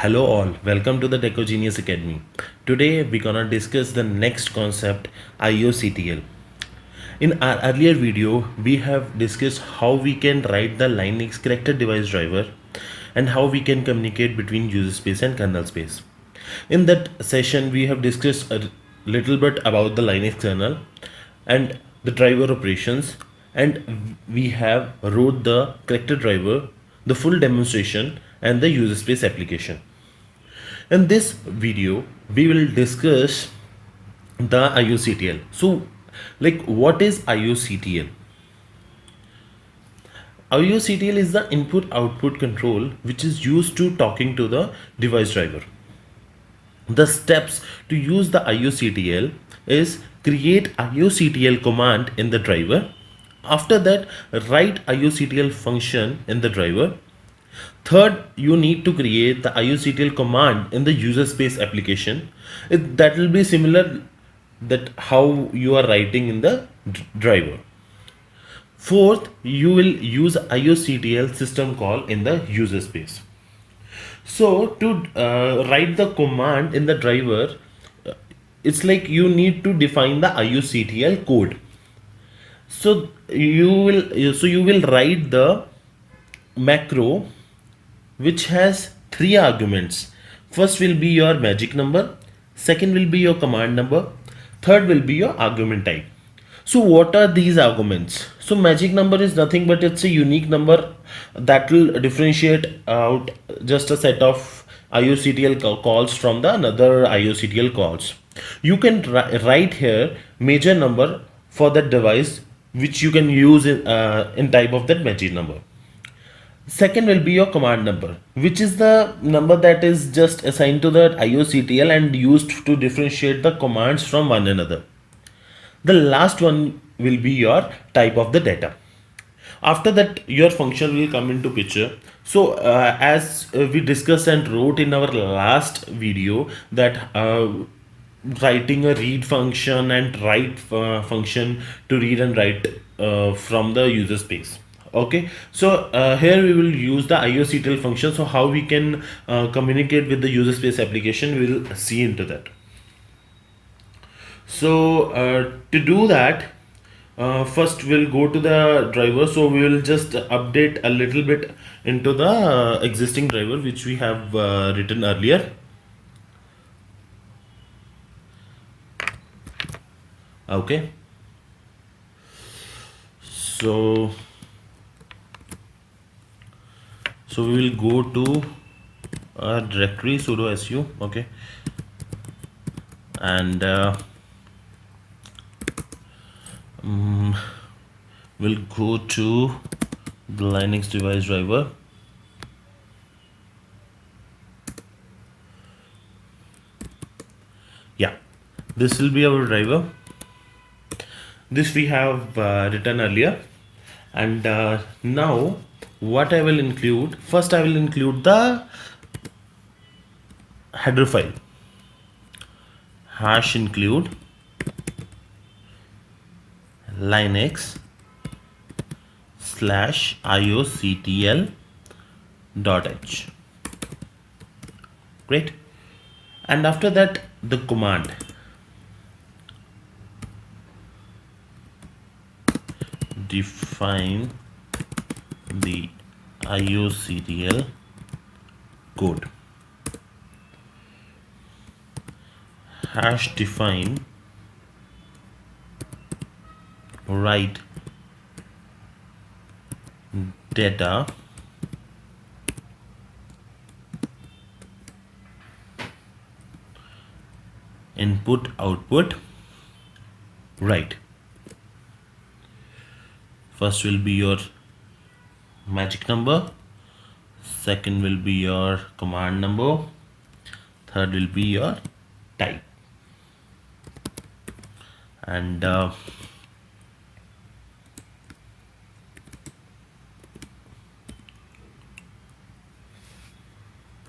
Hello all, welcome to the Deco Genius Academy. Today we're gonna discuss the next concept, IOCTL. In our earlier video, we have discussed how we can write the Linux character device driver and how we can communicate between user space and kernel space. In that session, we have discussed a little bit about the Linux kernel and the driver operations, and we have wrote the character driver, the full demonstration, and the user space application. In this video, we will discuss the IOCTL. So, what is IOCTL? IOCTL is the input output control which is used to talking to the device driver. The steps to use the IOCTL is create IOCTL command in the driver. After that, write IOCTL function in the driver. Third, you need to create the IOCTL command in the user space application. That will be similar that how you are writing in the driver. Fourth, you will use IOCTL system call in the user space. So to write the command in the driver, it's like you need to define the IOCTL code. So you will write the macro which has three arguments. First will be your magic number, second will be your command number, third will be your argument type. So what are these arguments? So magic number is nothing but it's a unique number that will differentiate out just a set of IOCTL calls from the another IOCTL calls. You can write here major number for that device which you can use in type of that magic number. Second will be your command number, which is the number that is just assigned to the IOCTL and used to differentiate the commands from one another. The last one will be your type of the data. After that, your function will come into picture. So as we discussed and wrote in our last video that writing a read function and write function to read and write from the user space. Okay, so here we will use the IOCTL function. So how we can communicate with the user space application, we'll see into that. So to do that, first we'll go to the driver. So we will just update a little bit into the existing driver which we have written earlier. Okay, so we will go to a directory sudo su. Okay, and we'll go to the Linux device driver. Yeah, this will be our driver. This we have written earlier, and now what I will include, first I will include the header file, hash include linux /ioctl.h. Great. And after that, the command define the IOCTL code, hash define write data input output write. First will be your magic number, second will be your command number, third will be your type, and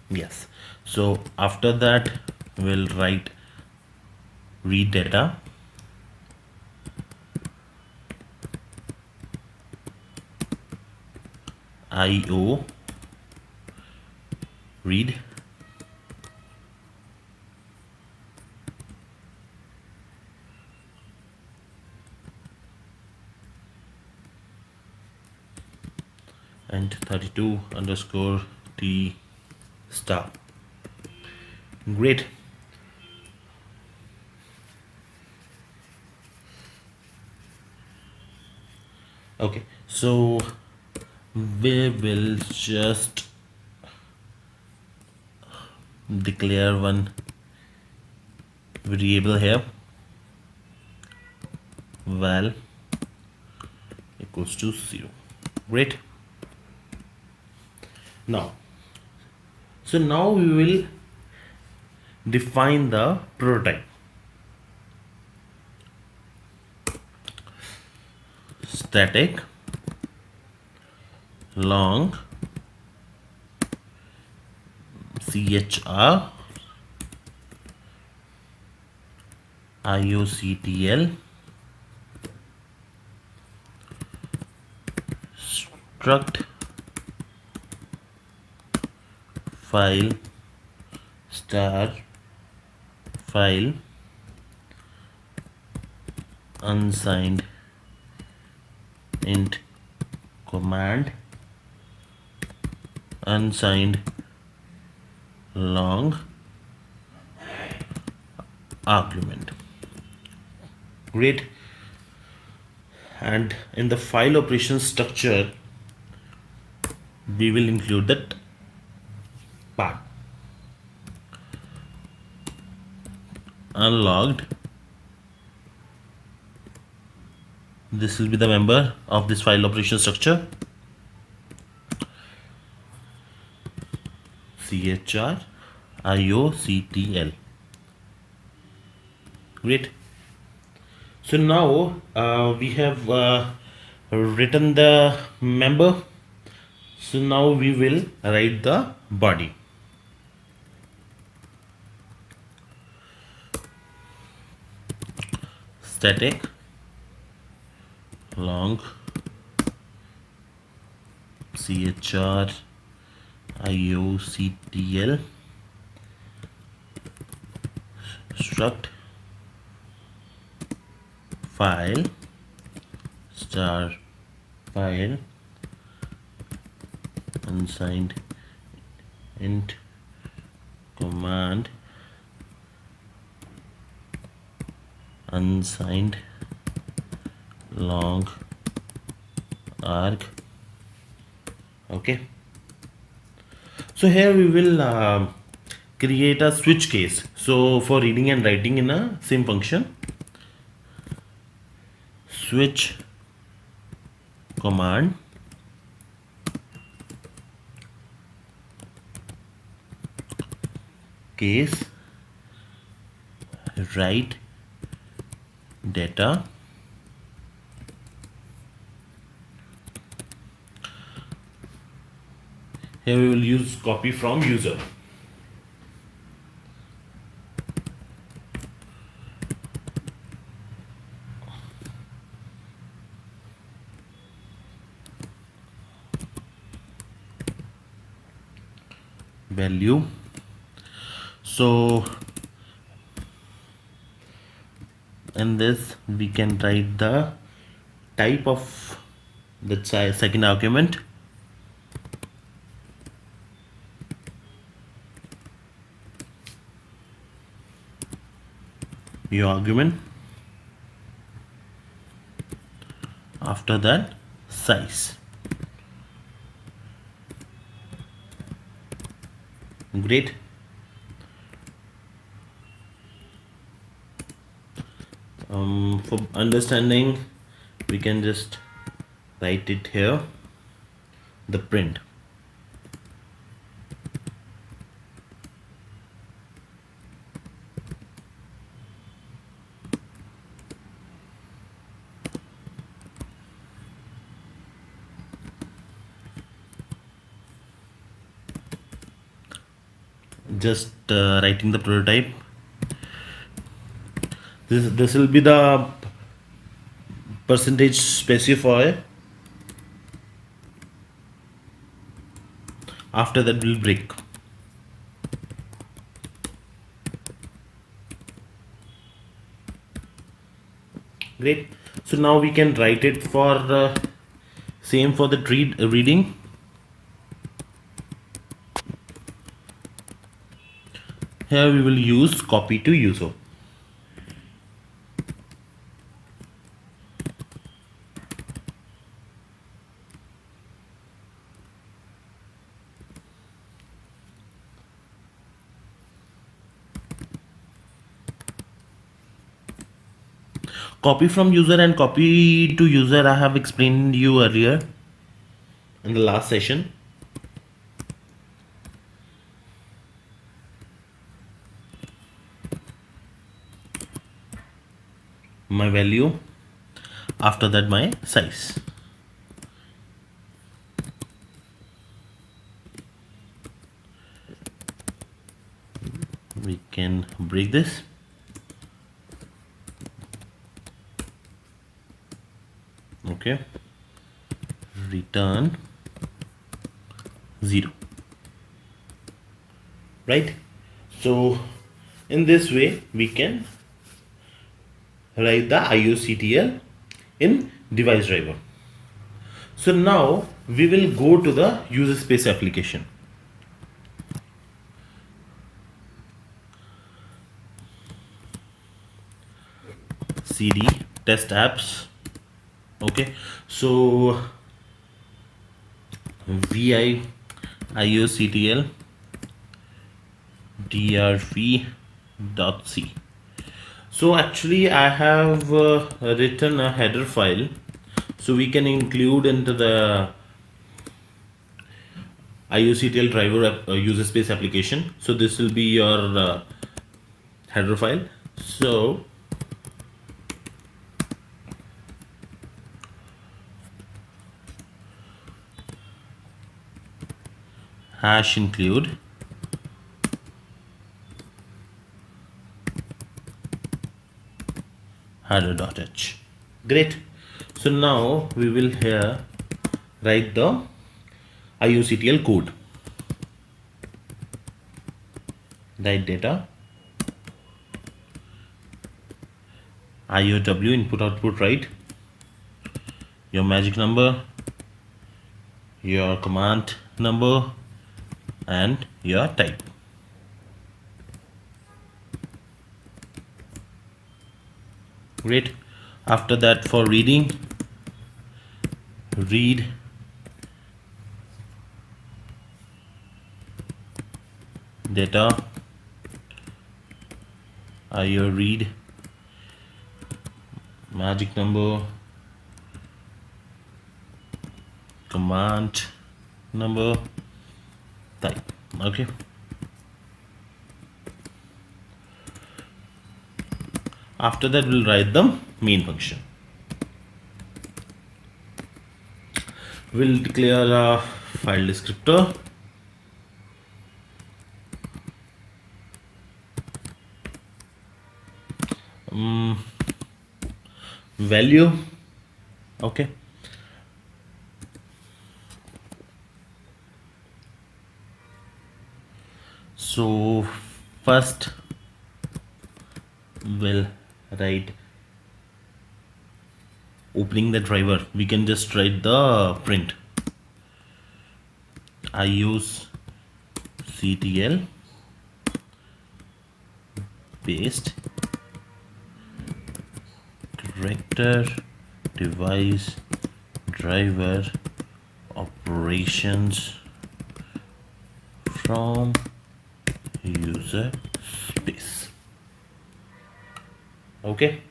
yes, so after that we'll write read data, IO read 32 underscore t star. Great. Okay, so we will just declare one variable here, val equals to 0. Great. Now, so now we will define the prototype. Static long chr IOCTL struct file star file unsigned int command unsigned long argument. Great. And in the file operation structure we will include that part unlogged. This will be the member of this file operation structure, chr IOCTL. Great. So now we have written the member. So now we will write the body. Static long chr IOCTL struct file star file unsigned int command unsigned long arg. Okay, so here we will create a switch case, so for reading and writing in a same function. Switch command case write data here we will use copy from user. Value. So in this we can write the type of the second argument. Your argument. After that, size. Great. For understanding, we can just write it here. The print. Just writing the prototype. This will be the percentage specifier. After that we'll break. Great. So now we can write it for same for the reading. Here we will use copy to user. Copy from user and copy to user I have explained you earlier in the last session. My value, after that my size. We can break this. Okay, return 0, right? So in this way we can write the IOCTL in device driver. So now we will go to the user space application. CD test apps. Okay, so vi IOCTL drv.c. So actually I have written a header file, so we can include into the IOCTL driver user space application. So this will be your header file. So hash include header.h. Great. So now we will here write the IOCTL code. Write data IOW input output, right? Your magic number, your command number, and your type. Great. After that, for reading, read data IO read magic number, command number, type. Okay. After that, we'll write the main function. We'll declare a file descriptor. Value. Okay. So first we'll write opening the driver. We can just write the print I use CTL paste character device driver operations from user space. Okay.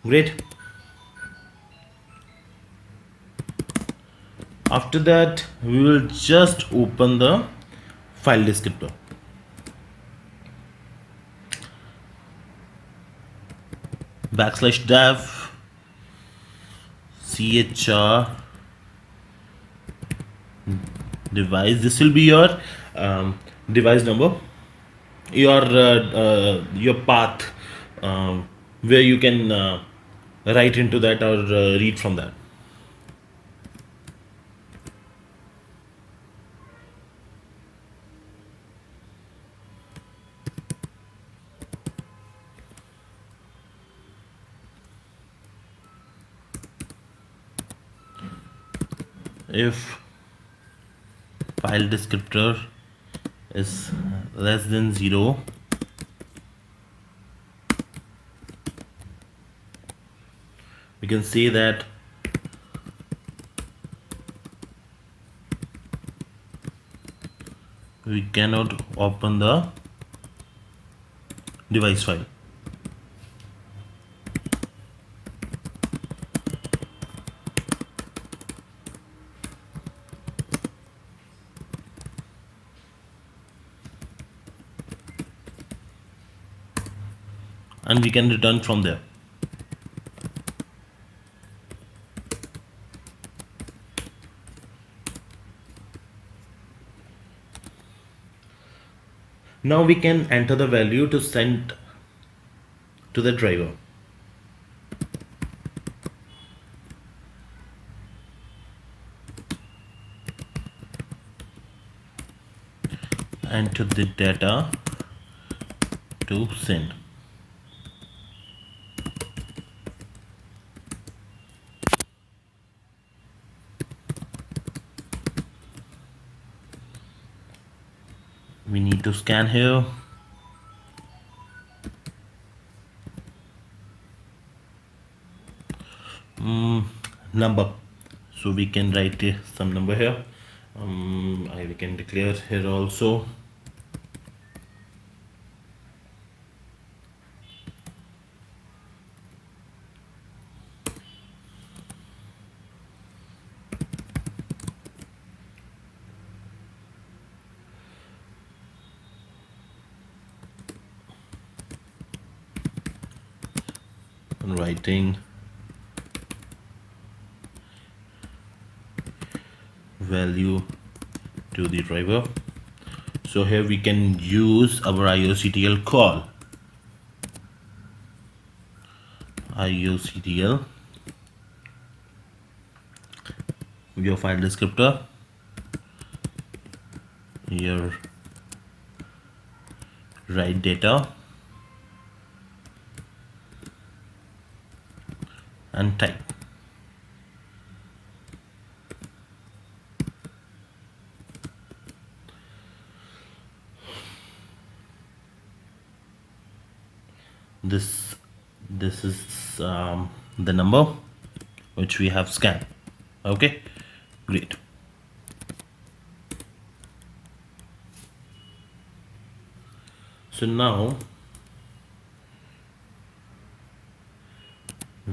Great. After that, we will just open the file descriptor. \dev chr device. This will be your device number, your path where you can write into that or read from that. If file descriptor is less than 0, we can say that we cannot open the device file. And we can return from there. Now we can enter the value to send to the driver. Enter the data to send. We need to scan here. Number, so we can write some number here. We can declare here also. Writing value to the driver. So here we can use our IOCTL call. IOCTL, your file descriptor, your write data, and type. This is the number which we have scanned. Okay, great. So now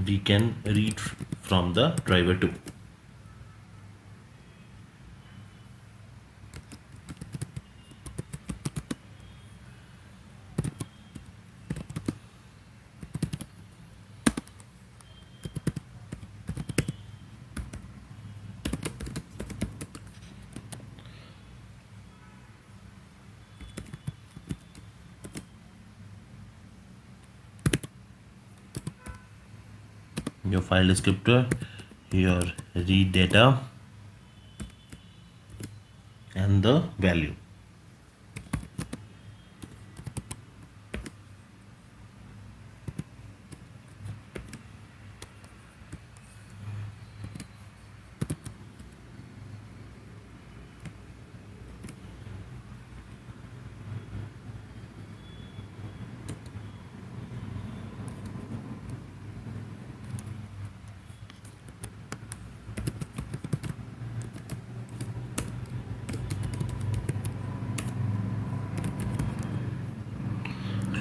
we can read from the driver 2. Your file descriptor, your read data, and the value.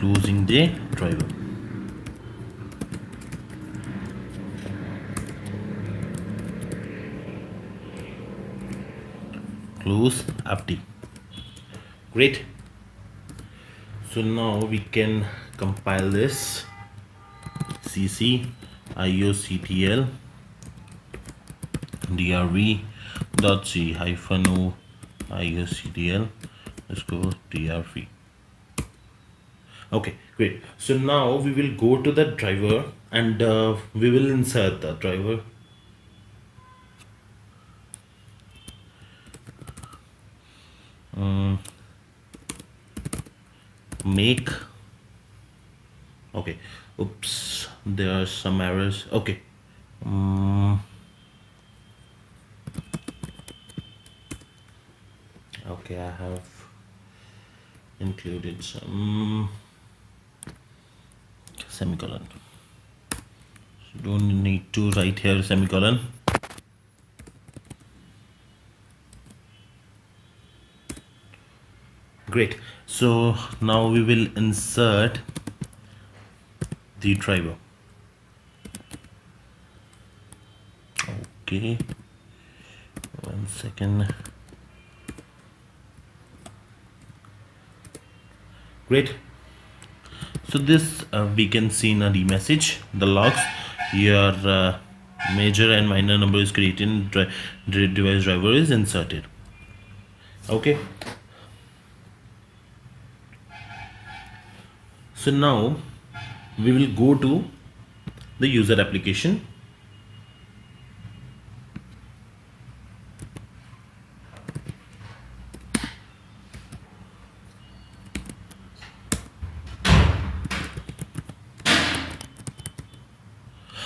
Closing the driver. Close FT. Great. So now we can compile this. cc ioctl drv.c -o ioctl drv. Okay, great. So now we will go to the driver and we will insert the driver. Make. Okay, oops, there are some errors. Okay, Okay, I have included some semicolon. So don't need to write here semicolon. Great. So now we will insert the driver. Okay, 1 second. Great. So this we can see in a message the logs. Your major and minor number is created, device driver is inserted. Okay, so now we will go to the user application.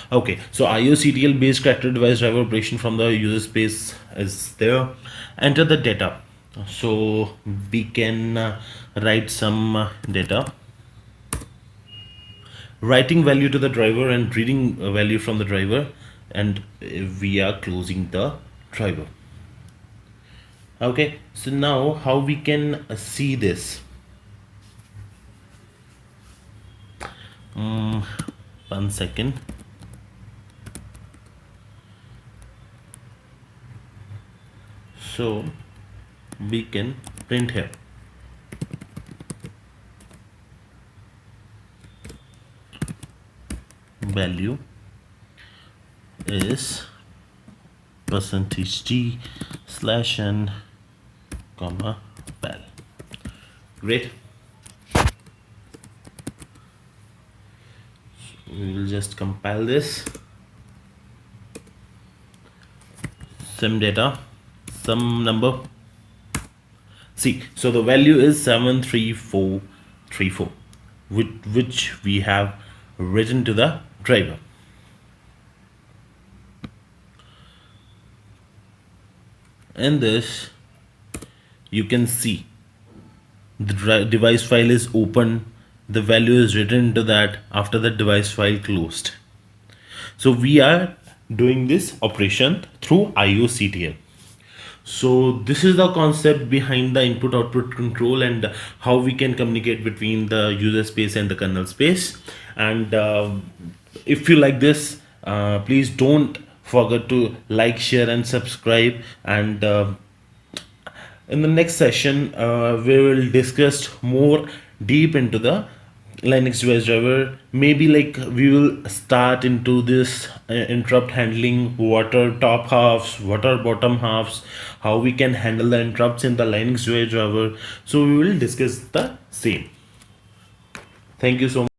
Okay, so IOCTL based character device driver operation from the user space is there. Enter the data. So we can write some data, writing value to the driver and reading value from the driver, and we are closing the driver. Okay, so now how we can see this? 1 second. So we can print here value is %t /n comma val. Great. We will just compile this. Some data, some number. See, so the value is 73434, which we have written to the driver. In this, you can see the device file is open. The value is written to that after the device file closed. So we are doing this operation through IOCTL. So this is the concept behind the input output control and how we can communicate between the user space and the kernel space. And if you like this, please don't forget to like, share and subscribe. And in the next session we will discuss more deep into the Linux device driver. Maybe like we will start into this interrupt handling, what are top halves, what are bottom halves, how we can handle the interrupts in the Linux device driver. So we will discuss the same. Thank you so much.